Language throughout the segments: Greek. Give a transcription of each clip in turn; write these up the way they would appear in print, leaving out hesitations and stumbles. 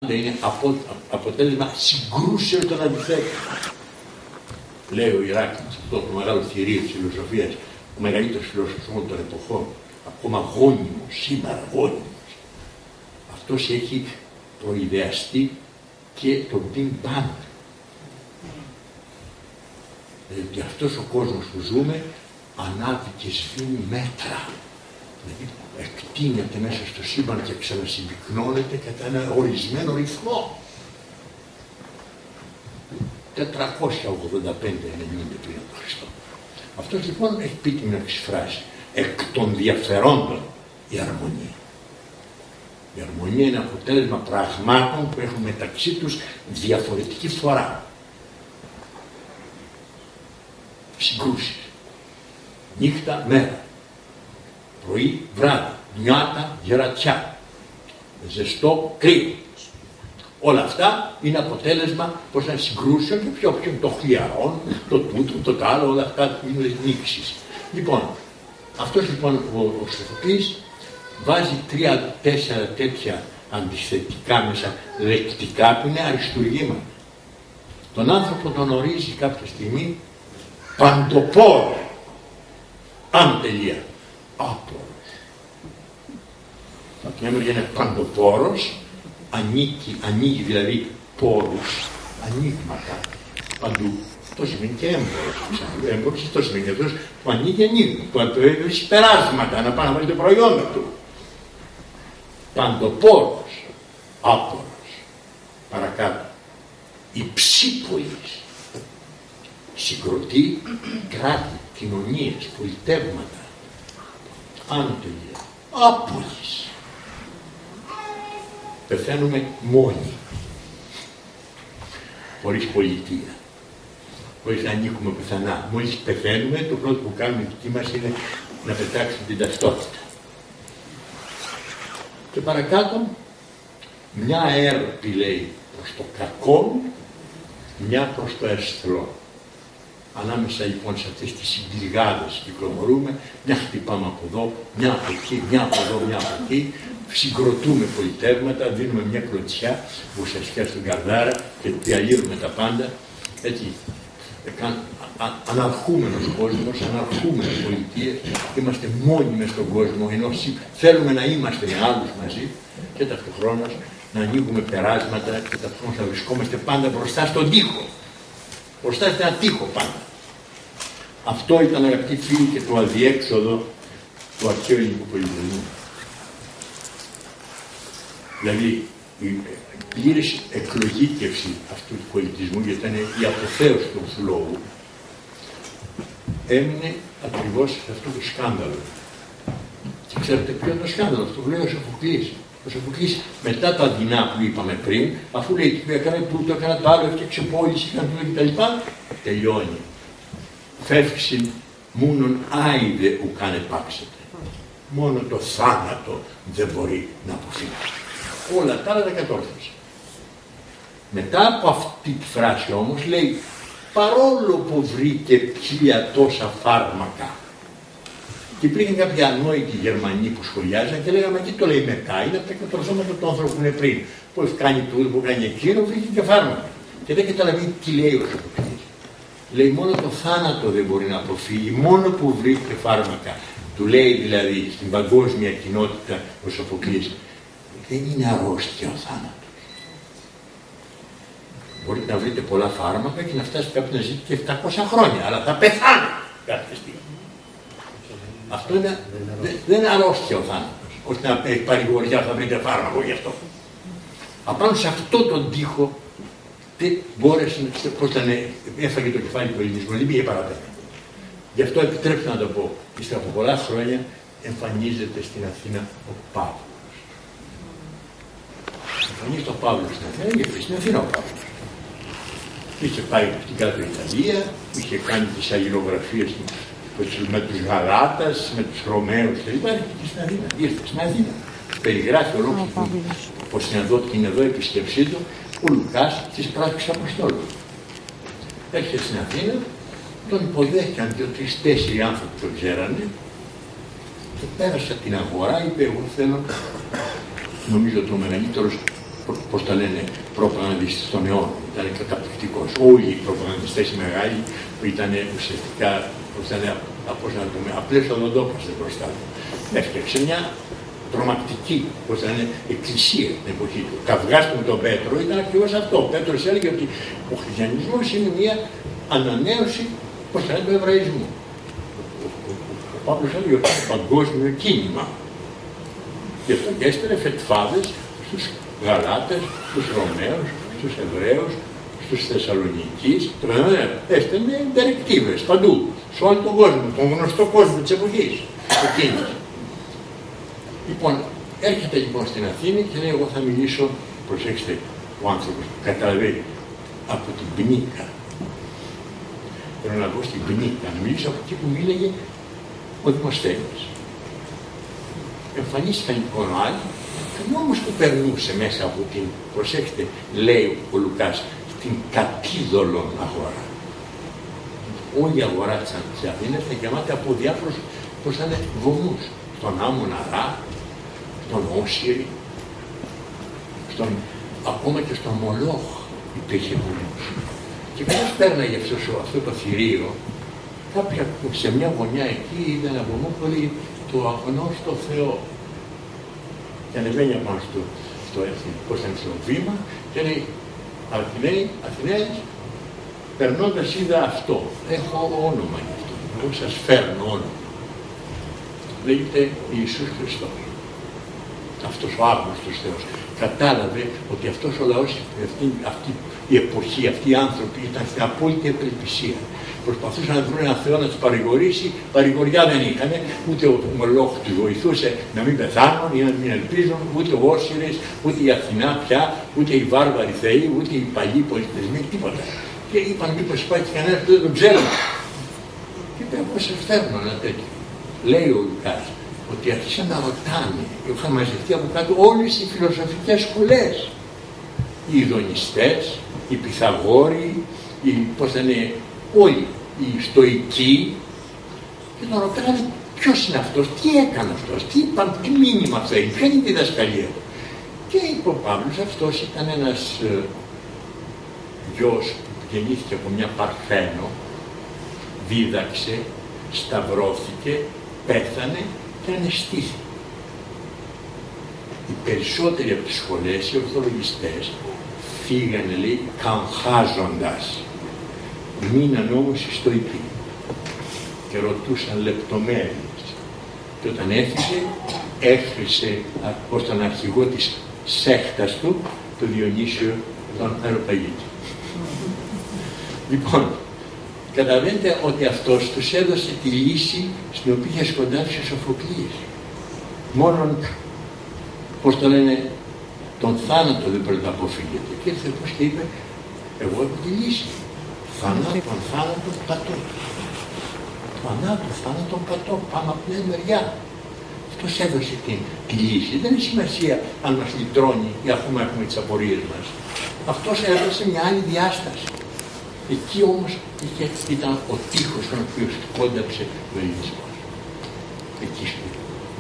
είναι αποτέλεσμα συγκρούσεων των αντιθέτων. Λέει ο Ηράκλειος, αυτό το μεγάλο θηρίο της φιλοσοφίας, ο μεγαλύτερος φιλόσοφος όλων των εποχών, ακόμα γόνιμος, σήμερα γόνιμος. Αυτός έχει προειδεαστεί και τον Big Bang. Δηλαδή αυτός ο κόσμος που ζούμε ανάβει και σβήνει μέτρα. Δηλαδή εκτείνεται μέσα στο σύμπαν και ξανασυμπυκνώνεται κατά ένα ορισμένο ρυθμό. 485-90 πριν από Χριστό. Αυτός λοιπόν έχει πει την εξής φράση: εκ των διαφερόντων η αρμονία. Η αρμονία είναι αποτέλεσμα πραγμάτων που έχουν μεταξύ τους διαφορετική φορά. Συγκρούσεις. Νύχτα, μέρα. Πρωί, βράδυ. Νιάτα, γερατιά. Ζεστό, κρύο. Όλα αυτά είναι αποτέλεσμα συγκρούσεων και πιο το χλιαρών, το τούτο, το άλλο, όλα αυτά που είναι νήξεις. Λοιπόν, αυτός λοιπόν ο Σοφοκλής βάζει 3-4 τέτοια αντισθετικά μέσα λεκτικά που είναι αριστουργήματα. Τον άνθρωπο τον ορίζει κάποια στιγμή παντοπόρο, αν τελεία, άπορος. Από την άλλη είναι παντοπόρος, ανοίγει δηλαδή πόρους, ανοίγματα παντού. Αυτό σημαίνει και έμπορος. Έμπορος αυτό σημαίνει αυτός που ανοίγει ανοίγμα, που έχει περάσματα να πάει να βάλει το προϊόντα του. Παντοπόρος, άπορος. Παρακάτω. Υψίπολης. Συγκροτεί κράτη, κοινωνίες, πολιτεύματα. Άνω τελεία. Άπολης. Πεθαίνουμε μόνοι. Χωρίς πολιτεία. Χωρίς να ανήκουμε πουθενά. Μόλις πεθαίνουμε, το πρώτο που κάνουμε εκεί μας είναι να πετάξουμε την ταυτότητα. Και παρακάτω, μια έρπη λέει προς το κακό, μια προς το αισθρό. Ανάμεσα λοιπόν σε αυτές τις συμπληγάδες κυκλοφορούμε, μια χτυπάμε από εδώ, μια από εκεί, μια από εδώ, μια από εκεί, συγκροτούμε πολιτεύματα, δίνουμε μια κλωτσιά ουσιαστικά στην καρδάρα και διαλύουμε τα πάντα. Έτσι, αναρχούμενος κόσμος, αναρχούμενες πολιτείες, είμαστε μόνοι μες στον κόσμο, ενώ θέλουμε να είμαστε με άλλους μαζί και ταυτοχρόνως να ανοίγουμε περάσματα και ταυτοχρόνως να βρισκόμαστε πάντα μπροστά στον τοίχο. Μπροστά σε ένα τοίχο πάντα. Αυτό ήταν, αγαπητοί φίλοι, και το αδιέξοδο του αρχαίου ελληνικού πολιτισμού. Δηλαδή η πλήρης εκλογήκευση αυτού του πολιτισμού, γιατί ήταν η αποθέωση του ορθολόγου, έμεινε ακριβώς σε αυτό το σκάνδαλο. Και ξέρετε ποιο είναι το σκάνδαλο? Αυτό που λέει ο Σοφοκλής. Ο Σοφοκλής, μετά τα δεινά που είπαμε πριν, αφού λέει ότι έκανε τούτο, έκανε το άλλο, έφτιαξε πόλεις, έκανε τούτο κτλ., τελειώνει. Φεύξιν μόνον άιδε ουκάν επάξετε. Μόνο το θάνατο δεν μπορεί να αποφύγει. Όλα τα άλλα τα κατόρθωσε. Μετά από αυτή τη φράση όμως λέει, παρόλο που βρήκε 1000 τόσα φάρμακα, και υπήρχαν κάποιοι ανόητοι Γερμανοί που σχολιάζαν και λέγαμε τι το λέει μετά, είναι από τα κατορθώματα του άνθρωπου που είναι πριν. Που έχει κάνει τούτο, που κάνει εκείνο, βρήκε και φάρμακα. Και δεν καταλαβαίνει τι λέει ο Σοφοκλής. Λέει μόνο το θάνατο δεν μπορεί να αποφύγει, μόνο που βρήκε φάρμακα. Του λέει δηλαδή στην παγκόσμια κοινότητα ο Σοφοκλής, δεν είναι αρρώστια ο θάνατος. Μπορείτε να βρείτε πολλά φάρμακα και να φτάσει κάποιος να ζει και 700 χρόνια, αλλά θα πεθάνει κάποια στιγμή. Αυτό είναι, δεν είναι αρρώστια ο θάνατος, ώστε να έχει παρηγοριά θα βρείτε φάρμακο γι' αυτό. Απάνω σε αυτό τον τοίχο, δεν μπόρεσε, πώς ήταν, έφαγε το κεφάλι του ελληνισμού, δεν πήγε παραπέρα. Γι' αυτό επιτρέψτε να το πω, ύστερα από πολλά χρόνια εμφανίζεται στην Αθήνα ο Παύλος. Εμφανίζεται ο Παύλος στην Αθήνα, γιατί στην Αθήνα ο Παύλος. Είχε πάει από την κάτω Ιταλία, είχε κάνει τις αλληλογραφίες με τους Γαλάτας, με τους Ρωμαίους κλπ. Και στην Αθήνα. Ήρθε στην Αθήνα. Περιγράφει ολόκληρη την εδώ επισκεψή του ο Λουκάς της πράξης Αποστόλου. Έρχεται στην Αθήνα, τον υποδέχτηκαν 2-3-4 άνθρωποι που τον ξέρανε και πέρασε την αγορά, είπε εγώ θέλω, νομίζω ότι ο μεγαλύτερος πώς τα λένε, προπαγανδιστής των αιώνων. Ήταν καταπληκτικός. Όλοι οι προπαγανδιστές οι μεγάλοι που ήταν ουσιαστικά, πώς να πούμε, απλές οδοντόπαστες μπροστά του. Έφτιαξε μια τρομακτική, πώς θα είναι, εκκλησία την εποχή του. Καυγάς του με τον Πέτρο ήταν ακριβώς αυτό. Ο Πέτρος έλεγε ότι ο χριστιανισμός είναι μια ανανέωση, πώς θα είναι, του εβραϊσμού. Ο Παύλος έλεγε ότι είναι παγκόσμιο κίνημα. Γι' αυτό και έστελνε φετφάδες στους Γαλάτες, στους Ρωμαίους, στους Εβραίους, στους Θεσσαλονικείς. Έστελνε ιντερεκτίβες παντού, σε όλο τον κόσμο, τον γνωστό κόσμο της εποχής. Εκείνης. Λοιπόν, έρχεται λοιπόν στην Αθήνη και λέει: εγώ θα μιλήσω, προσέξτε, ο άνθρωπος καταλαβαίνει, από την Πνίκα. Θέλω να πω στην Πνίκα, να μιλήσω από εκεί που μίλαγε ο Δημοσθένης. Εμφανίστηκαν λοιπόν άλλοι, και όμως που περνούσε μέσα από την, προσέξτε, λέει ο Λουκάς, την κατίδωλον αγορά. Όλη η αγορά της Αθήνας ήταν γεμάτη από διάφορους, πώς θα είναι, βομούς. Στον Άμμονα Ρά, στον Όσιρη, ακόμα και στον Μολόχ υπήρχε βουλούς. Και ποιος πέρναγε αυτό το θηρίο, κάποια σε μια γωνιά εκεί είδε ένα βωμό που λέει το αγνώστο Θεό. Και ανεβαίνει απάνω στο βήμα και λέει: Αθηναίοι, περνώντας είδα αυτό. Έχω όνομα γι' αυτό. Εγώ σας φέρνω όνομα. Λέγεται Ιησούς Χριστός. Αυτός ο άγνωστος Θεός. Κατάλαβε ότι αυτός ο λαός, αυτή η εποχή, αυτοί οι άνθρωποι ήταν στην απόλυτη απελπισία. Προσπαθούσαν να βρουν έναν Θεό να τους παρηγορήσει, παρηγοριά δεν είχαν, ούτε ο Μολόχ τους βοηθούσε να μην πεθάνουν ή να μην ελπίζουν, ούτε ο Όσιρης, ούτε η Αθηνά πια, ούτε οι βάρβαροι θεοί, ούτε οι παλιοί πολιτισμοί, τίποτα. Και είπαν: μήπως υπάρχει κανένας που δεν τον ξέρουμε. Και είπε: εγώ σας φέρνω ένα τέτοιο. Λέει ο Λουκάς ότι άρχισαν να ρωτάνε, είχαν μαζευτεί από κάτω όλες οι φιλοσοφικές σχολές. Οι Ιδονιστές, οι Πυθαγόροι, πώς θα είναι, όλοι οι Στοικοί, και τον ρωτάνε ποιος είναι αυτός, τι έκανε αυτός, τι μήνυμα θέλει, ποια είναι η διδασκαλία του. Και είπε ο Παύλος, αυτός ήταν ένας γιος που γεννήθηκε από μια Παρθένο, δίδαξε, σταυρώθηκε, πέθανε και ανεστήθηκε. Οι περισσότεροι από τις σχολές, οι ορθολογιστές, φύγανε, λέει, καγχάζοντας. Μείναν όμως οι Στοικοί και ρωτούσαν λεπτομέρειες. Και όταν έφυγε, έχρισε ως τον αρχηγό της σέχτας του, το Διονύσιο τον Αεροπαγίτη. Λοιπόν, καταλαβαίνετε ότι αυτός τους έδωσε τη λύση στην οποία είχε σκοντάψει ο Σοφοκλής. Μόνον, πώς το λένε, τον θάνατο δεν πρέπει να αποφύγετε. Και ήρθε πώς και είπε: εγώ έχω τη λύση. Θάνατον πατώ. Θάνατον πατώ. Πάμε από μια μεριά. Αυτός έδωσε τη λύση. Δεν έχει σημασία αν μας λυτρώνει ή αφού έχουμε τις απορίες μας. Αυτός έδωσε μια άλλη διάσταση. Εκεί όμως ήταν ο τείχος τον οποίο σκόνταψε ο ελληνισμός. Εκεί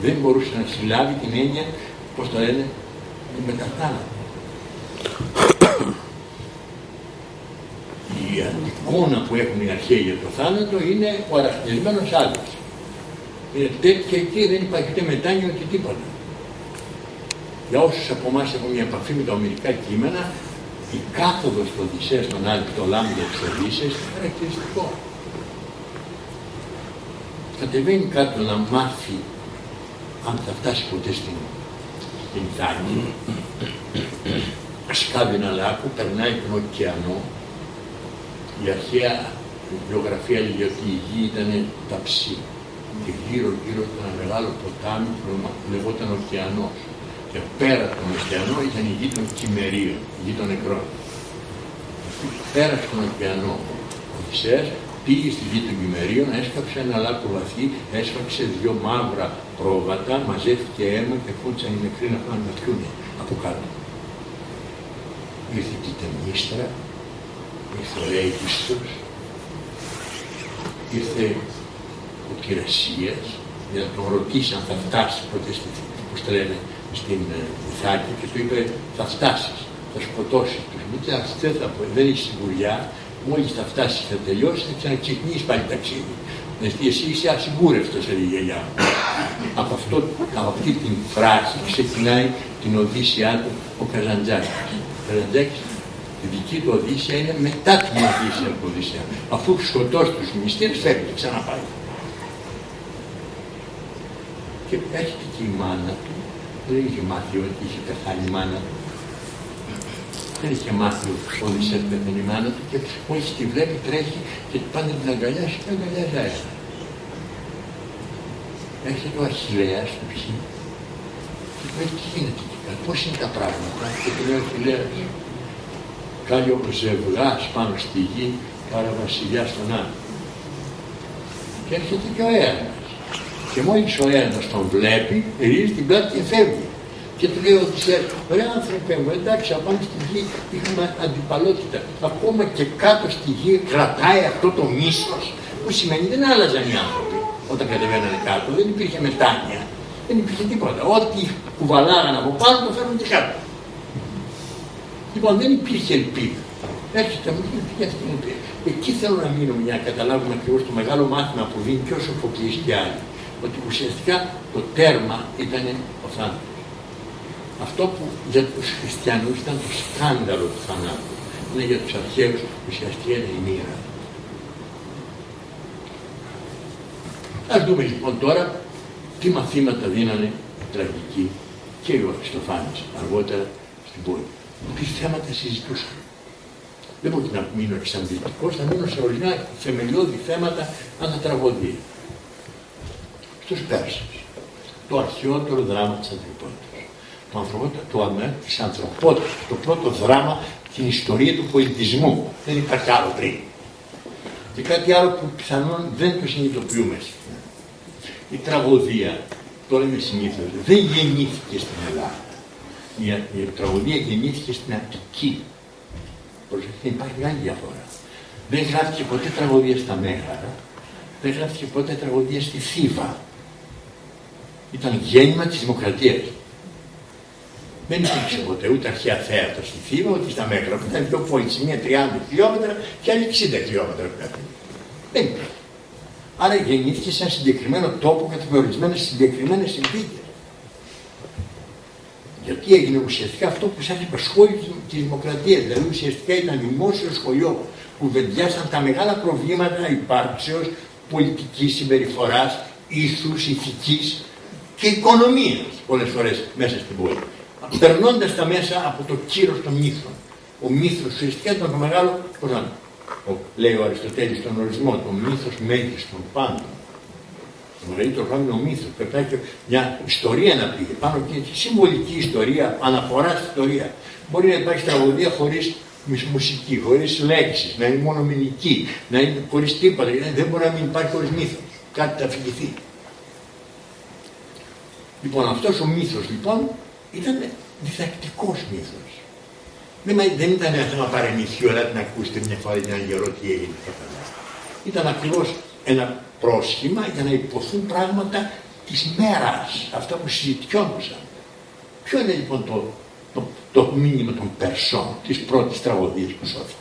δεν μπορούσε να συλλάβει την έννοια, πώς το λένε, του μεταθάνατου. Η εικόνα που έχουν οι αρχαίοι για το θάνατο είναι ο αραχτισμένος άντρας. Είναι τέτοια εκεί, δεν υπάρχει ούτε μετάνοια ούτε τίποτα. Για όσους από εμάς έχουν μια επαφή με τα ομηρικά κείμενα, η κάθοδος του Οδυσσέα στον Άλπη, το λάμπη της Οδύσσειας, είναι χαρακτηριστικό. Κατεβαίνει κάτω να μάθει αν θα φτάσει ποτέ στην Ιθάκη. Σκάβει ένα λάκκο, περνάει τον ωκεανό. Η αρχαία βιογραφία λέγει ότι η γη ήταν ταψί και γύρω ήταν ένα μεγάλο ποτάμι που λεγόταν ωκεανός. Και πέρα από τον ωκεανό ήταν η γη των Κυμμερίων, η γη των νεκρών. Πέρα στον ωκεανό, ο Οδυσσέας πήγε στη γη των Κυμμερίων, έσκαψε ένα λάκκο βαθύ, έσφαξε δύο μαύρα πρόβατα, μαζεύτηκε αίμα και φούντισαν οι νεκροί να πάνε να πιούνε από κάτω. Ήρθε η Τεμίστρα, ήρθε ο Αίγιστος, ήρθε ο Κυρασίας για να τον ρωτήσει αν θα φτάσει ποτέ στην Ιθάκη και του είπε: θα φτάσεις. θα σκοτώσει τους μητέρας, δεν έχει σιγουριά, μόλις θα φτάσει, θα τελειώσει, θα ξαναξεκινήσει πάλι ταξίδι. Δηλαδή εσύ είσαι ασυγούρευτος, έλεγε η γιαγιά μου. Από αυτή την φράση ξεκινάει την Οδύσσειά του ο Καζαντζάκης. Ο Καζαντζάκης, η δική του Οδύσσεια είναι μετά την Οδύσσεια του Οδύσσεια. Αφού σκοτώσει τους μυστήρες, φεύγει, ξαναπάει. Και έρχεται και η μάνα του, δεν είχε μάθει ότι είχε πεθάνει η μάνα του. Δεν είχε μάθει ότι ο Οδυσσέας πεθαίνει η μάνα του και μόλις τη βλέπει τρέχει και του πάνε την αγκαλιάσει και αγκαλιάζει αέρα. Έρχεται ο Αχιλλέας του ψή και του λέει τι γίνεται εκεί κάτω, πώς είναι τα πράγματα. Και του λέει ο Αχιλλέας, κάλλιο ο ζευγάς πάνω στη γη παρά βασιλιάς στον άνθρωπο. Και έρχεται και ο Έρνας. Και μόλις ο Έρνας τον βλέπει, ρίζει την πλάτη και φεύγει. Και του λέει ο Οδυσσέας, ωραία άνθρωπε μου, εντάξει, απάνω στη γη είχαμε αντιπαλότητα. Ακόμα και κάτω στη γη κρατάει αυτό το μίσος, που σημαίνει δεν άλλαζαν οι άνθρωποι όταν κατεβαίνανε κάτω, δεν υπήρχε μετάνοια, δεν υπήρχε τίποτα. Ό,τι κουβαλάγανε από πάνω το φέρνουν και κάτω. Λοιπόν, δεν υπήρχε ελπίδα. Έρχεται μου και αυτή την ελπίδα. Εκεί θέλω να μείνουμε για να καταλάβουμε ακριβώς το μεγάλο μάθημα που δίνει και ο Σοφοκλής και άλλοι. Ότι ουσιαστικά το τέρμα ήταν ο θάνατος. Αυτό που για τους χριστιανούς ήταν το σκάνδαλο του θανάτου. Είναι για τους αρχαίους ουσιαστικά είναι η μοίρα. Ας δούμε λοιπόν τώρα τι μαθήματα δίνανε τραγικοί και ο Αριστοφάνης αργότερα στην πόλη. Τι θέματα συζητούσαν. Δεν μπορεί να μείνω εξαντλητικός, θα μείνω σε ορισμένα θεμελιώδη θέματα αν τα τραγωδία. Στους Πέρσες, το αρχαιότερο δράμα της ανθρωπότητας. Της ανθρωπότητας, το πρώτο δράμα στην ιστορία του πολιτισμού. Δεν υπάρχει άλλο πριν. Και κάτι άλλο που πιθανόν δεν το συνειδητοποιούμε συχνά. Η τραγωδία, το λέμε συνήθως, δεν γεννήθηκε στην Ελλάδα. Η τραγωδία γεννήθηκε στην Αττική. Προσεχθεί, υπάρχει μεγάλη διαφορά. Δεν γράφτηκε ποτέ τραγωδία στα Μέγαρα, δεν γράφτηκε ποτέ τραγωδία στη Θήβα. Ήταν γέννημα της δημοκρατίας. Δεν υπήρξε ποτέ ούτε αρχαία θέατρο στη Θήβα, ούτε στα Μέγαρα, που ήταν πιο πόλεις, μία 30 χιλιόμετρα και άλλη 60 χιλιόμετρα από κάθε. Δεν υπήρχε. Άρα γεννήθηκε σε ένα συγκεκριμένο τόπο κατά ορισμένες συγκεκριμένες συνθήκες. Γιατί έγινε ουσιαστικά αυτό που σας είπα, σχόλιο της δημοκρατίας. Δηλαδή ουσιαστικά ήταν δημόσιο σχολείο που βεντιάσαν τα μεγάλα προβλήματα υπάρξεως, πολιτικής συμπεριφοράς, ήθους, ηθικής και οικονομίας πολλές φορές μέσα στην πόλη. Περνώντας τα μέσα από το κύρος των μύθων. Ο μύθος ουσιαστικά ήταν το μεγάλο, λέει ο Αριστοτέλης στον ορισμό, το μύθος μέγιστον πάντων. Το μεγαλύτερο πράγμα είναι ο μύθος. Πρέπει να έχει μια ιστορία να πει. Πάνω και συμβολική ιστορία, αναφορά στην ιστορία. Μπορεί να υπάρχει τραγωδία χωρίς μουσική, χωρίς λέξεις, να είναι μόνο μηνική, να είναι χωρίς τίποτα. Δεν μπορεί να μην υπάρχει χωρίς μύθος. Κάτι θα αφηγηθεί. Λοιπόν, αυτός ο μύθος λοιπόν ήταν διδακτικός μύθος. Δεν ήταν ένα θέμα παρεμυθιού, αλλά να ακούσετε μια φορά για έναν γερό τι έγινε. Ήταν ακριβώς ένα πρόσχημα για να υποθούν πράγματα της μέρας, αυτά που συζητιόντουσαν. Ποιο είναι λοιπόν το μήνυμα των Περσών, της πρώτης τραγωδίας που σώθηκε.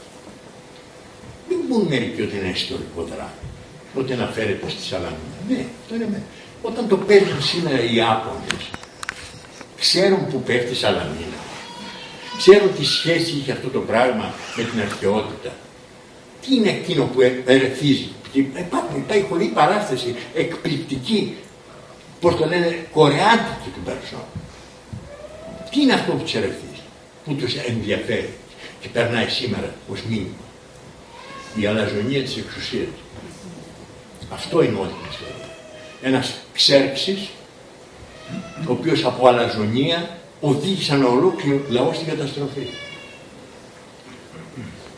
Μην πούν μερικοί ότι είναι ιστορικό δράμα, ότι αναφέρεται στη Σαλαμίνα. Ναι, αυτό είναι. Όταν το παίζουν σήμερα οι Ιάπωνες, ξέρουν που πέφτει η Σαλαμίνα. Ξέρουν τι σχέση είχε αυτό το πράγμα με την αρχαιότητα. Τι είναι εκείνο που ερεθίζει. Υπάρχει χωρί παράσταση εκπληκτική, πώς το λένε, κορεάτικη του Περσών. Τι είναι αυτό που τους ερεθίζει, που τους ενδιαφέρει και περνάει σήμερα ως μήνυμα. Η αλαζονία της εξουσίας. Αυτό είναι όλη η ιστορία. Ένας Ξέρξης, ο οποίος από αλαζονία οδήγησαν ολόκληρο λαό στην καταστροφή.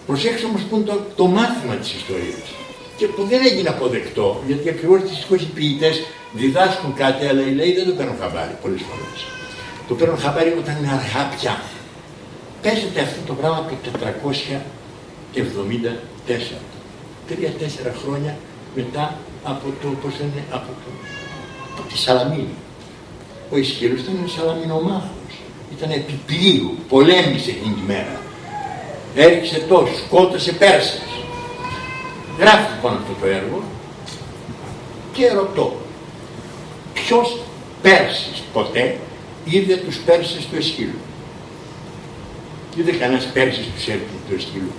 Προσέξτε όμως που είναι το μάθημα της ιστορίας και που δεν έγινε αποδεκτό, γιατί ακριβώς δυστυχώς οι ποιητές διδάσκουν κάτι, αλλά οι λαοί δεν το παίρνουν χαμπάρι πολλές φορές. Το παίρνουν χαμπάρι όταν είναι αργά πια. Παίζεται αυτό το πράγμα από το 474, 3-4 χρόνια μετά από τη Σαλαμίνη. Ο Ισχυρός ήταν ένας Σαλαμινομάχος. ήταν επιπλήρου, πολέμησε εκείνη τη μέρα. Έριξε τόσους, σκότωσε Πέρσες. Γράφει λοιπόν αυτό το έργο και ρωτώ, ποιος Πέρσης ποτέ είδε τους Πέρσες του Εσχύλου? Είδε κανένας Πέρσης του Εσχύλου?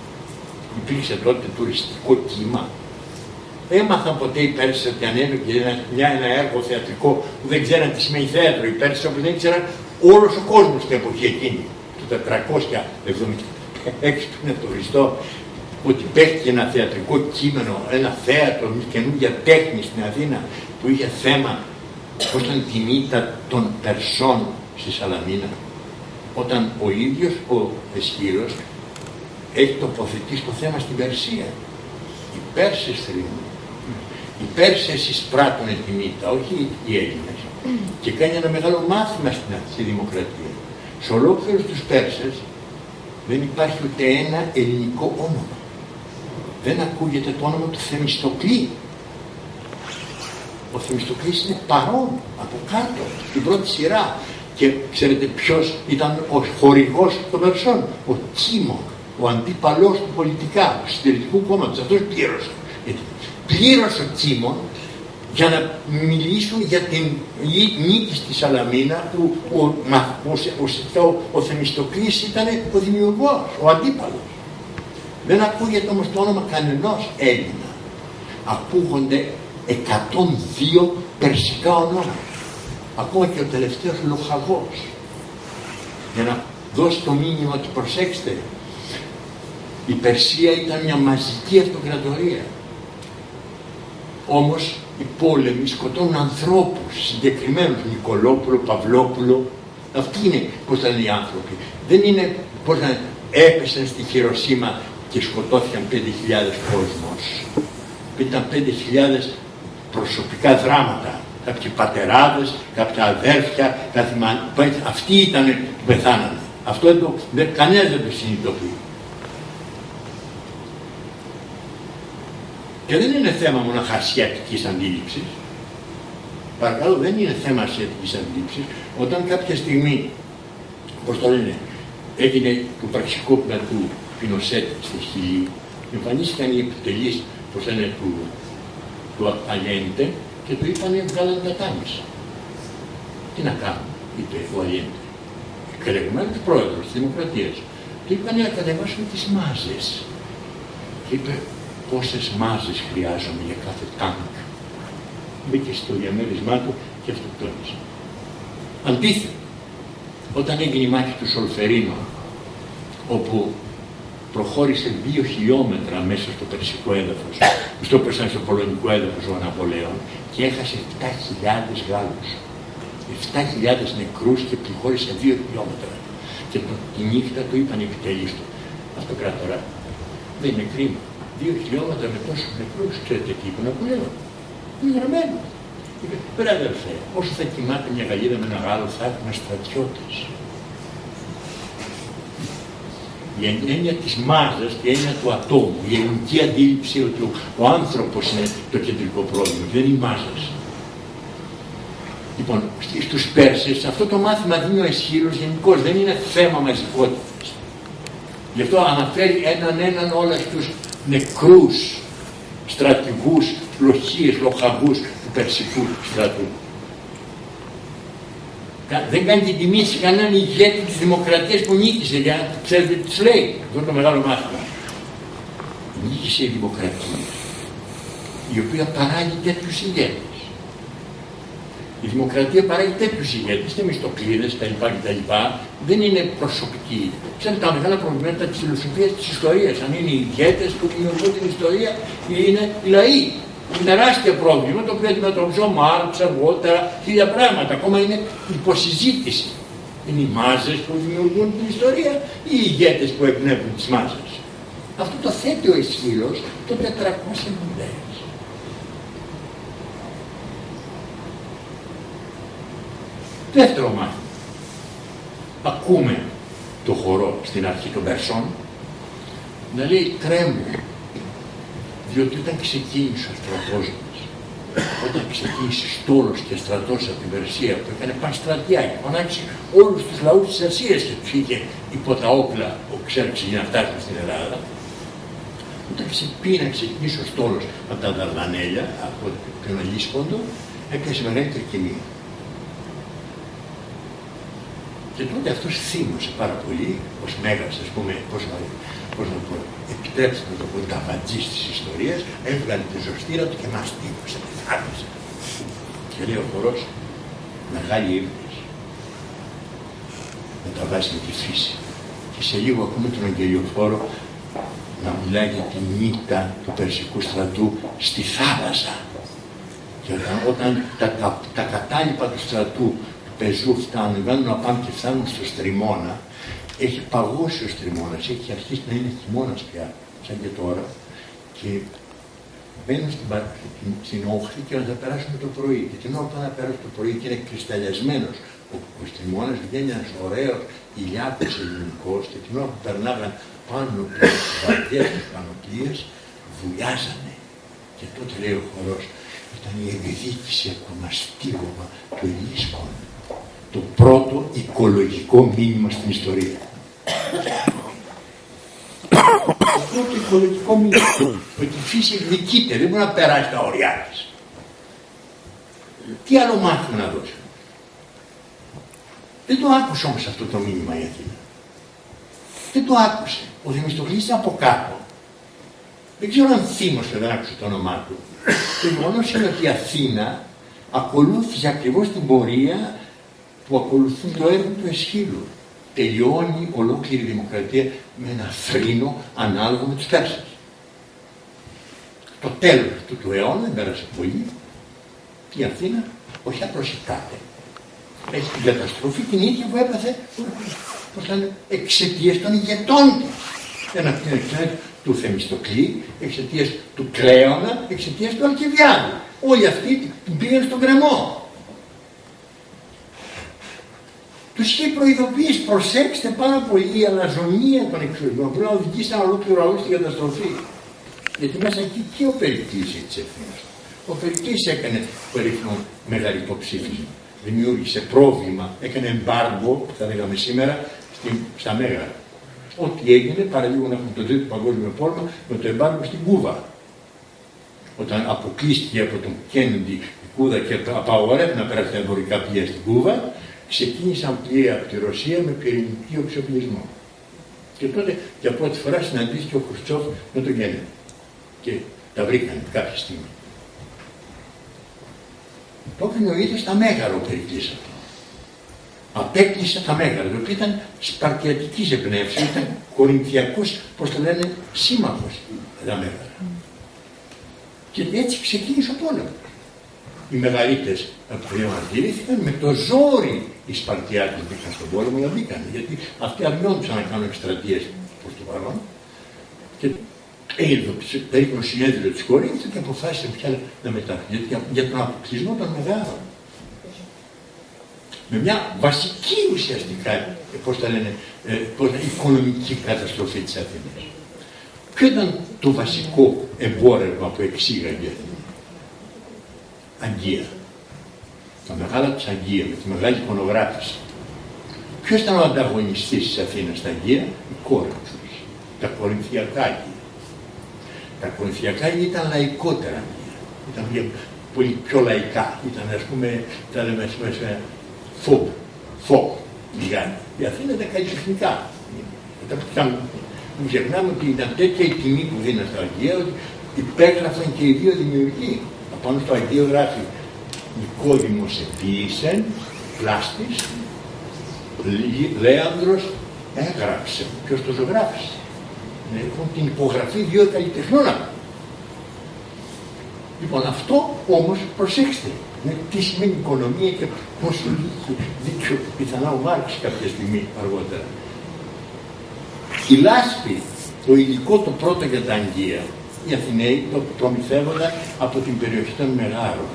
Υπήρξε τότε τουριστικό κύμα? Έμαθαν ποτέ οι Πέρσες ότι ανέβηκε ένα έργο θεατρικό που δεν ξέραν τι σημαίνει θέατρο? Οι Πέρσες, όπως δεν ήξεραν όλος ο κόσμος στην εποχή εκείνη, του 476 πριν από τον Χριστό, ότι παίχτηκε ένα θεατρικό κείμενο, ένα θέατρο, μια καινούργια τέχνη στην Αθήνα που είχε θέμα πώς ήταν την ήττα των Περσών στη Σαλαμίνα, όταν ο ίδιος ο Εσχύλος έχει τοποθετήσει το θέμα στην Περσία. Οι Πέρσες θρηνούν. Οι Πέρσες εισπράττουν την ήττα, όχι οι Έλληνες. Και κάνει ένα μεγάλο μάθημα στη δημοκρατία. Σε ολόκληρους τους Πέρσες δεν υπάρχει ούτε ένα ελληνικό όνομα. Δεν ακούγεται το όνομα του Θεμιστοκλή. Ο Θεμιστοκλής είναι παρόν από κάτω, στην πρώτη σειρά. Και ξέρετε ποιος ήταν ο χορηγός των Περσών? Ο Τσίμων, ο αντίπαλός του πολιτικά, του συντηρητικού κόμματος. Αυτός πλήρωσε. Πλήρωσε ο Τσίμων για να μιλήσουν για την νίκη στη Σαλαμίνα που ο Θεμιστοκλής ήταν ο δημιουργός, ο αντίπαλος. Δεν ακούγεται όμως το όνομα κανενός Έλληνα. Ακούγονται 102 περσικά ονόματα. Ακόμα και ο τελευταίος λοχαγός. Για να δώσει το μήνυμα ότι προσέξτε, η Περσία ήταν μια μαζική αυτοκρατορία. Όμως οι πόλεμοι σκοτώνουν ανθρώπους συγκεκριμένους, Νικολόπουλο, Παυλόπουλο. Αυτοί είναι πώς θα είναι οι άνθρωποι. Δεν είναι πώς να έπεσαν στη Χειροσίμα και σκοτώθηκαν 5.000 κόσμος. Ήταν 5.000 προσωπικά δράματα. Κάποιοι πατεράδες, κάποια αδέρφια, αυτοί ήταν που πεθάνανε. Αυτό κανένας δεν το συνειδητοποιεί. Και δεν είναι θέμα μόνο ασιατικής αντίληψης. Παρακαλώ, δεν είναι θέμα ασιατικής αντίληψης. Όταν κάποια στιγμή, πώς το λένε, έγινε το πραξικόπημα του Πινοσέτ στη Χιλή, εμφανίστηκαν οι επιτελείς, πώς λένε, του Αλιέντε και του είπανε βγάλαν κατάμιση. Τι να κάνουμε, είπε ο Αλιέντε, εκλεγμένος πρόεδρος της Δημοκρατίας. Του είπανε να κατεβάσουμε τις μάζες. Και είπε, πόσες μάζες χρειάζομαι για κάθε τάγκ? Μπήκε στο διαμέρισμά του και αυτοκτόνησε. Αντίθετα, όταν έγινε η μάχη του Σολφερίνο, όπου προχώρησε 2 χιλιόμετρα μέσα στο περσικό έδαφος, στο πολωνικό έδαφος ο Ναπολέον, και έχασε 7.000 Γάλλους. 7.000 νεκρούς και προχώρησε 2 χιλιόμετρα. Και τη νύχτα του είπαν οι επιτελείς του, αυτοκράτορα, δεν είναι κρίμα? 2 χιλιόμετρα με τόσους νεκρούς, ξέρετε τι είπε ο Ναπολέον? Είναι γραμμένο. Είπε, πέρα αδερφέ, όσο θα κοιμάται μια Γαλλίδα με ένα Γάλλο, θα έχουμε στρατιώτες. Η έννοια της μάζας και η έννοια του ατόμου, η ελληνική αντίληψη ότι ο άνθρωπος είναι το κεντρικό πρόβλημα, δεν είναι η μάζας. Λοιπόν, στους Πέρσες αυτό το μάθημα δίνει ο Εσχύλος γενικώς, δεν είναι θέμα μαζικότητας. Γι' αυτό αναφέρει έναν όλα στους νεκρούς στρατηγούς, λοχαγούς του περσικού στρατού. Δεν κάνει την τιμή σε κανέναν ηγέτη της δημοκρατίας που νίκησε, για να ξέρετε τι τους λέει. Αυτό είναι το μεγάλο μάθημα. Νίκησε η δημοκρατία, η οποία παράγει τέτοιους ηγέτες. Η δημοκρατία παράγει τέτοιους ηγέτες, Θεμιστοκλίδες, τα λοιπά, δεν είναι προσωπικοί. Ξέρετε, τα μεγάλα προβλήματα της φιλοσοφίας της ιστορίας, αν είναι οι ηγέτες που δημιουργούν την ιστορία ή είναι οι λαοί. Είναι τεράστιο πρόβλημα το οποίο αντιμετωπίζει ο Μάρξ αργότερα, χίλια πράγματα. Ακόμα είναι υποσυζήτηση. Είναι οι μάζες που δημιουργούν την ιστορία ή οι ηγέτες που εμπνεύουν τις μάζες. Αυτό το θέτει ο Εσχύλος το 490. Δεύτερο μάθημα. Ακούμε το χορό στην αρχή των Περσών να λέει τρέμω, διότι όταν ξεκίνησε ο στρατός μας όταν ξεκίνησε στόλος και στρατός από την Περσία που έκανε πανστρατιάκι, φωνάξει όλους τους λαούς της Ασίας και τους είχε υπό τα όπλα που ξέρξε για να φτάσουν στην Ελλάδα. Όταν πήγε να ξεκινήσει ο στόλος από τα Δαρδανέλια, από τον Αλίσποντο, έκανε μεγαλύτερη κοινή. Και τότε αυτός θύμωσε πάρα πολύ, ως μέγας, ας πούμε, πώς να πω, επιτρέψτε να το πω, ταβατζής της ιστορίας, έβγαλε τη ζωστήρα του και μας τύπωσε, τη θάρρωσε. Και λέει ο χορός, μεγάλη ύπνος, να τα βάζει με τη φύση. Και σε λίγο ακούμε τον Αγγελιοφόρο να μιλάει για τη μύτα του Περσικού στρατού στη θάλασσα. Και όταν τα κατάλοιπα του στρατού πεζού φτάνουν, βγαίνουν να πάνε και φτάνουν στο Στριμώνα, έχει παγώσει ο Στριμώνας, έχει αρχίσει να είναι χειμώνας πια, σαν και τώρα, και μπαίνουν στην όχθη και να τα περάσουν το πρωί. Και την ώρα που θα περάσουν το πρωί και είναι κρυσταλλιασμένος ο Στριμώνας, βγαίνει ένας ωραίος ηλιάκος ελληνικός, και την ώρα που περνάγαν πάνω από τις βαριές της πανοπλίες, βουλιάζανε. Και τότε λέει ο χορός, ήταν η εκδίκηση από το μαστίγωμα του Ελίσκων. Το πρώτο οικολογικό μήνυμα στην ιστορία. Το πρώτο οικολογικό μήνυμα. Ότι η φύση εκδικείται, δεν μπορεί να περάσει τα όρια της. Τι άλλο μάθημα να δώσει. Δεν το άκουσε όμως αυτό το μήνυμα η Αθήνα. Δεν το άκουσε. Ο Θεμιστοκλής ήταν από κάτω. Δεν ξέρω αν θύμωσε, δεν άκουσε το όνομά του. Το γεγονός είναι ότι η Αθήνα ακολούθησε ακριβώς την πορεία που ακολουθούν το έργο του Αισχύλου. Τελειώνει ολόκληρη η δημοκρατία με ένα θρήνο ανάλογο με τους Πέρσες. Το τέλος αυτού του αιώνα, δεν πέρασε πολύ, η Αθήνα όχι απλώς ηκάται. Έχει την καταστροφή την ίδια που έπαθε εξαιτίας των ηγετών της. Ένα από την εξαιτία του Θεμιστοκλή, εξαιτίας του Κλέωνα, εξαιτίας του Αλκιβιάδου. Όλοι αυτοί την πήγαν στον γκρεμό. Τους είχε προειδοποιήσει, προσέξτε πάρα πολύ, η αλαζονία των εξωτερικών μπορεί να οδηγήσει ένα ολόκληρο λαό στην καταστροφή. Γιατί μέσα εκεί και ο Περικλής είχε τις ευθύνες. Ο Περικλής έκανε περίφημο μεγαλικό ψήφισμα. Δημιούργησε πρόβλημα, έκανε εμπάργκο, που θα λέγαμε σήμερα, στα Μέγαρα. Ό,τι έγινε, παραλίγο να έχουμε τον Τρίτο Παγκόσμιο Πόλεμο με το εμπάργκο στην Κούβα. Όταν αποκλείστηκε από τον Κέννεντι η Κούβα και απαγορεύει να περάσει τα εμπορικά πλοία στην Κούβα, ξεκίνησαν πλοία από τη Ρωσία με πυρηνικό εξοπλισμό. Και τότε για πρώτη φορά συναντήθηκε ο Χρουστσόφ με τον Κέννεντι. Και τα βρήκαν κάποια στιγμή. Το έκανε ο ίδιος τα Μέγαρα ο Περικλής αυτό. Απέκλεισε τα Μέγαρα, το οποίο ήταν σπαρτιατικής εμπνεύσεως, ήταν κορινθιακός, πώς το λένε, σύμμαχος τα Μέγαρα. Και έτσι ξεκίνησε ο πόλεμος. Οι μεγαλύτερες διαμαρτυρήθηκαν, με το ζόρι οι Σπαρτιάτες μπήκαν στον πόλεμο, αλλά μπήκαν, γιατί αυτοί αρνιόντουσαν να κάνουν εκστρατείες προς το παρόν. Και έγινε το περίπου συνέδριο της Κορίνθου και αποφάσισε πια να μεταφέρει για τον αποκλεισμό των μεγάλων. Με μια βασική ουσιαστικά, πώς τα λένε, οικονομική καταστροφή της Αθήνας. Ποιο ήταν το βασικό εμπόρευμα που εξήγαγε η Αθήνα? Αγγεία. Τα μεγάλα της Αγγεία, με τη μεγάλη εικονογράφηση. Ποιος ήταν ο ανταγωνιστής της Αθήνας στα Αγγεία? Η Κόρινθος. Τα κορινθιακά Αγγεία. Τα κορινθιακά Αγγεία ήταν λαϊκότερα Αγγεία. Ήταν πολύ πιο λαϊκά. Ήταν, ας πούμε, τα λέμε μέσα φόβ, λιγάκι. Η Αθήνα ήταν καλλιτεχνικά. Μην ξεχνάμε ότι ήταν τέτοια η τιμή που δίναν στα Αγγεία, ότι υπέγραφαν και οι δύο δημιουργοί. Απάνω στο Αγγείο γράφει Νικόδημος επίησεν, πλάστης, Λέανδρος έγραψε. Ποιος το ζωγράφησε? Έχουν την υπογραφή δύο καλλιτεχνών. Λοιπόν, αυτό όμως προσέξτε. Τι σημαίνει οικονομία και πώς σου δείξει πιθανά ο Μάρξ κάποια στιγμή αργότερα. Η λάσπη, το υλικό το πρώτο για τα Αγγεία, οι Αθηναίοι το προμηθεύονταν από την περιοχή των Μεγάρων.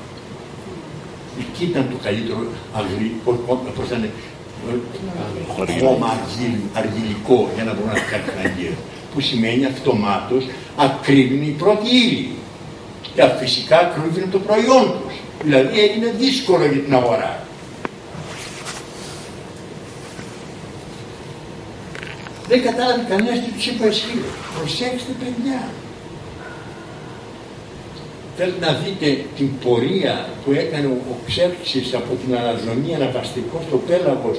Εκεί ήταν το καλύτερο χώμα αργυλικό για να μπορούν να φτιάξουν Αγγεία. Που σημαίνει αυτομάτως ακρίβεινε η πρώτη ύλη. Και φυσικά κρούβινε το προϊόν τους. Δηλαδή έγινε δύσκολο για την αγορά. Δεν κατάλαβε κανένας τι τους είπε εσύ. Προσέξτε παιδιά. Θέλετε να δείτε την πορεία που έκανε ο Ξέρξης από την Αλαζονία αναβαστικό στο Πέλαγος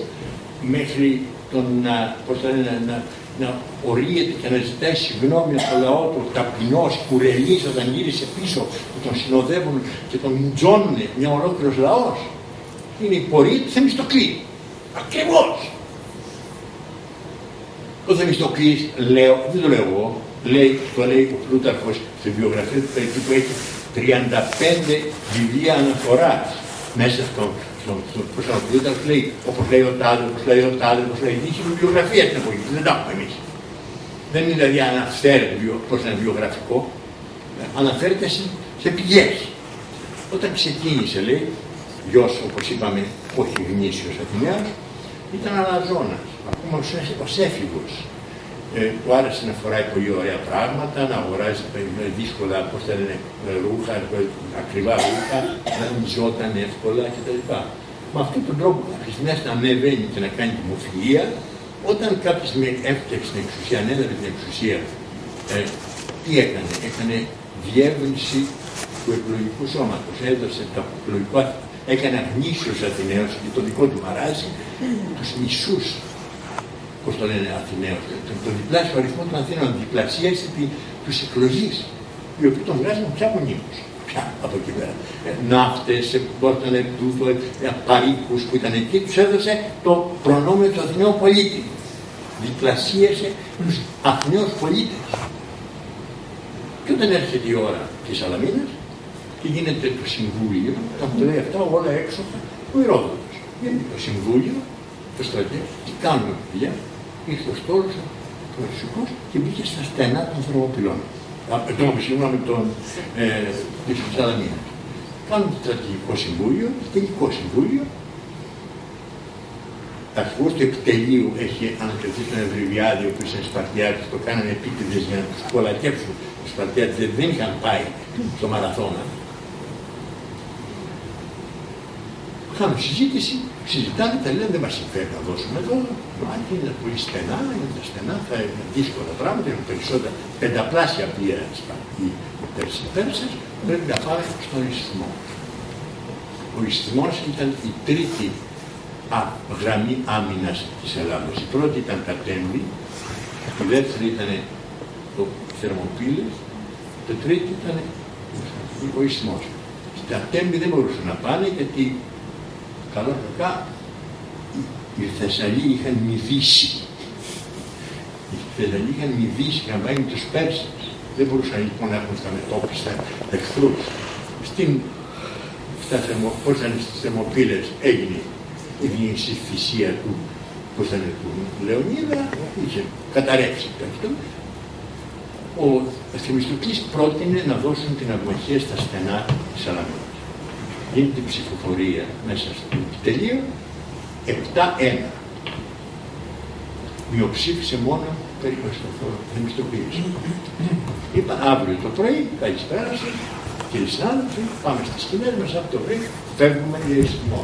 μέχρι τον να ορίεται και να ζητάει συγγνώμη από το λαό του, ταπεινός, κουρελής, όταν γύρισε πίσω που τον συνοδεύουν και τον μουτζώνουν μια ολόκληρος λαός. Είναι η πορεία του Θεμιστοκλή. Ακριβώς. Ο Θεμιστοκλής, λέω, δεν το λέω εγώ, το λέει ο Πλούταρχος στη βιογραφία του εκεί που έχει 35 βιβλία αναφοράς μέσα στον Πλούταρχο, λέει, όπως λέει ο τάδε, όπως λέει ο τάδε, όπως λέει, είχε βιβλιογραφία στην εποχή, δεν τα έχουμε εμείς. Δεν είναι δηλαδή αναφέρεται πώς είναι βιογραφικό, αναφέρεται σε πηγές. Όταν ξεκίνησε, λέει, γιος, όπως είπαμε, όχι γνήσιος Αθηναίος, ήταν Αλαζόνας, ακόμα ως έφηβος. Του άρεσε να φοράει πολύ ωραία πράγματα, να αγοράζει δύσκολα, πώς θα λένε, ρούχα, ακριβά ρούχα, να νιζόταν εύκολα κτλ. Με αυτόν τον τρόπο κάποιες μέρες να ανεβαίνει και να κάνει δημοφιλία, όταν κάποια στιγμή έφτιαξε την εξουσία, ανέλαβε την εξουσία, τι έκανε? Έκανε διεύρυνση του εκλογικού σώματος, έδωσε τα εκλογικά, έκανε γνήσιος Αθηναίος και το δικό του μαράζι, τους μισούς, πώς το λένε, Αθηναίος, τον διπλάσιο αριθμό των Αθηναίων, διπλασίασε τους εκλογείς, οι οποίοι τον βγάζουν πια μονίμους. Πια από εκεί πέρα. Ναύτες, παροίκους που ήταν εκεί, τους έδωσε το προνόμιο του Αθηναίου πολίτη. Διπλασίασε τους Αθηναίους πολίτες. Και όταν έρχεται η ώρα της Σαλαμίνας και γίνεται το Συμβούλιο, όταν το λέει αυτά όλα έξω, ο Ηρόδοτος. Γίνεται το Συμβούλιο, το στρατιώτη, τι κάνουμε παιδιά? Ήρθε ο στόλος, ο Ρωσικός και μπήκε στα στενά των Θερμοπυλών. Συγγνώμη, της Σαλαμίνας. Κάνουν το στρατηγικό συμβούλιο, το τελικό συμβούλιο. Αρχηγός του επιτελείου έχει ανακριθεί στον Ευρυβιάδη, ο οποίος είναι Σπαρτιάτης, το κάνανε επίτηδες για να τους κολακέψουν. Οι Σπαρτιάτες δεν είχαν πάει στο μαραθώνα. Κάνουν συζήτηση, συζητάνε, τα λένε δεν μας συμφέρει να δώσουμε εδώ. Μάλιστα είναι πολύ στενά, είναι τα στενά, θα είναι δύσκολα πράγματα, είναι περισσότερα, πενταπλάσια πλοία οι Πέρσες, πρέπει να πάμε στον Ισθμό. Ο Ισθμός ήταν η τρίτη γραμμή άμυνας της Ελλάδος. Η πρώτη ήταν τα Τέμβη, η δεύτερη ήταν το Θερμοπύλες, το τρίτο ήταν ο Ισθμός. Τα Τέμβη δεν μπορούσαν να πάνε γιατί καλά κακά οι Θεσσαλοί είχαν μηδήσει. Οι Θεσσαλοί είχαν μηδήσει για να πάει με τους Πέρσες. Δεν μπορούσαν λοιπόν να έχουν στα μετώπιστα εχθρούς. Πώς ήταν στις Θερμοπύλες έγινε η θυσία του, πώς ήταν του Λεωνίδα, είχε καταρρεύσει αυτό. Ο Θεμιστοκλής πρότεινε να δώσουν την αυμαχία στα στενά της Σαλαμίνας. Γίνεται ψηφοφορία μέσα στο επιτελείο, 7-1. Μειοψήφισε μόνο περίπου στο Θεμιστοκλής. Είπα αύριο το πρωί, καλησπέρα σας, κύριοι συνάδελφοι, πάμε στις σκηνές μας, από το πρωί φεύγουμε για Ισθμό.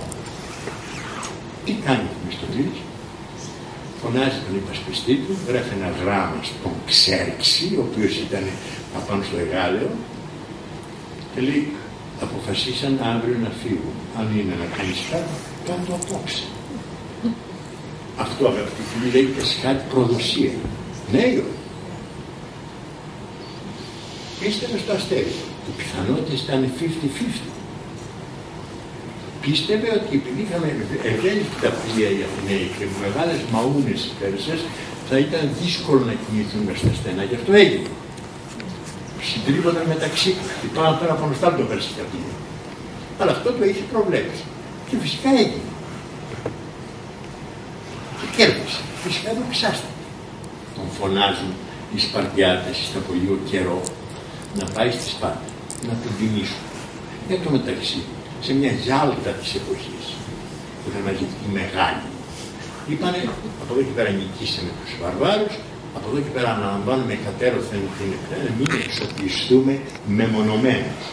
Τι κάνει ο Θεμιστοκλής? Φωνάζει τον υπασπιστή του, γράφει ένα γράμμα στον Ξέρξη, ο οποίος ήταν απάνω στο Εγάλεο, και λέει: αποφασίσαν αύριο να φύγουν. Αν είναι να κάνεις κάτι, κάτω απόψε. Αυτό, αγαπητοί φίλοι, λέγεται κάτι προδοσία. Ναι ή όχι? Πίστευε στο αστέρι. Οι πιθανότητες ήταν 50-50. Πίστευε ότι επειδή είχαμε ευέλικτα πλοία οι Αθηναίοι και μεγάλες μαούνες οι Πέρσες, θα ήταν δύσκολο να κινηθούν μες στα στενά. Γι' αυτό έγινε. Συντρίβονταν μεταξύ τους. Υπάρχουν τώρα πάνω στα το Πέρσικα πλοία. Αλλά αυτό το είχε προβλέψει. Και φυσικά έγινε. Και κέρδισε. Φυσικά το ψάστηκε. Τον φωνάζουν οι Σπαρτιάτες στα πολύ καιρό να πάει στη Σπάρτα, να τον τιμήσουν. Εν τω μεταξύ, σε μια Γιάλτα της εποχής, που ήταν μαζική μεγάλη, είπανε, από εδώ και πέρα νικήσαμε τους βαρβάρους, Από εδώ και πέρα αναλαμβάνουμε κατέρωθεν την ευθύνη, μην εξοπλιστούμε μεμονωμένους.